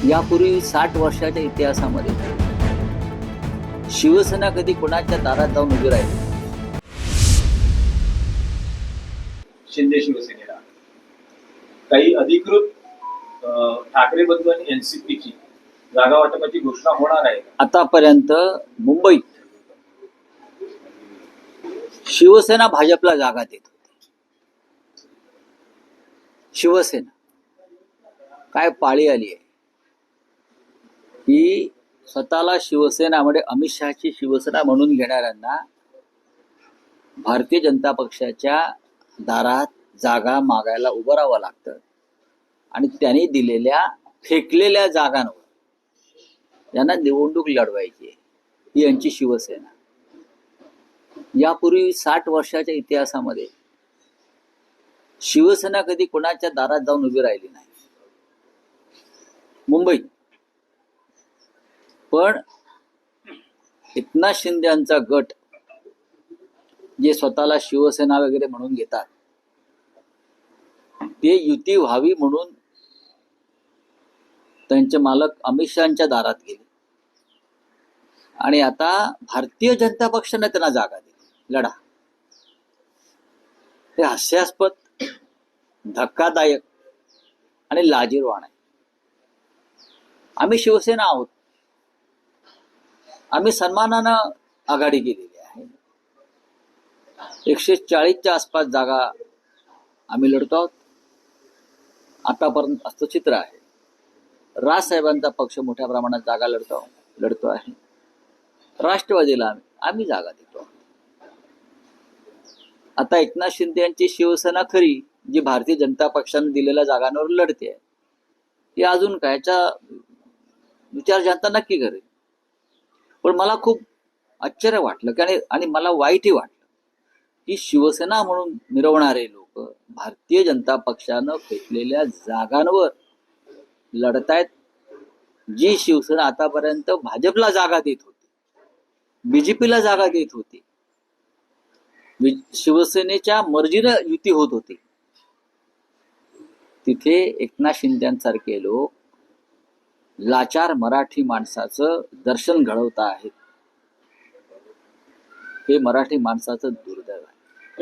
यापूर्वी 60 वर्षाच्या इतिहासामध्ये शिवसेना कधी कोणाच्या दारात जाऊन उभी राहिली. शिंदे शिवसेनेला काही अधिकृत ठाकरे बंधू आणि एनसीपीची जागा वाटपाची घोषणा होणार आहे. आतापर्यंत मुंबईत शिवसेना भाजपला जागा देत होती. शिवसेना काय पाळी आली आहे की स्वतःला शिवसेना म्हणजे अमित शहाची शिवसेना म्हणून घेणाऱ्यांना भारतीय जनता पक्षाच्या दारात जागा मागायला उभं राहावं लागतं आणि त्यांनी दिलेल्या फेकलेल्या जागांवर यांना निवडणूक लढवायची ही यांची शिवसेना. यापूर्वी 60 वर्षाच्या इतिहासामध्ये शिवसेना कधी कोणाच्या दारात जाऊन उभी राहिली नाही मुंबईत. पण एकनाथ शिंदे यांचा गट जे स्वतःला शिवसेना वगैरे म्हणून घेतात ते युती व्हावी म्हणून त्यांचे मालक अमित शहाच्या दारात गेले आणि आता भारतीय जनता पक्षाने त्यांना जागा दिली. लढा. हे हास्यास्पद, धक्कादायक आणि लाजिरवाण आहे. आम्ही शिवसेना आहोत. आम्ही सन्मानानं आघाडी केलेली आहे. 140च्या आसपास जागा आम्ही लढतो आहोत. आतापर्यंत असं चित्र आहे. राजसाहेबांचा पक्ष मोठ्या प्रमाणात जागा लढतो आहे. राष्ट्रवादीला आम्ही जागा देतो. आता एकनाथ शिंदे यांची शिवसेना खरी जी भारतीय जनता पक्षाने दिलेल्या जागांवर लढते आहे. हे अजून कायचा विचार जनता नक्की करेल. पण मला खूप आश्चर्य वाटलं आणि मला वाईटही वाटलं की शिवसेना म्हणून मिरवणारे लोक भारतीय जनता पक्षानं फेकलेल्या जागांवर लढतायत. जी शिवसेना आतापर्यंत भाजपला जागा देत होती, बीजेपीला जागा देत होती, शिवसेनेच्या मर्जीनं युती होत होती, तिथे एकनाथ शिंदेसारखे लोक लाचार मराठी माणसाचं दर्शन घडवत आहेत. हे मराठी माणसाचं दुर्दैव आहे.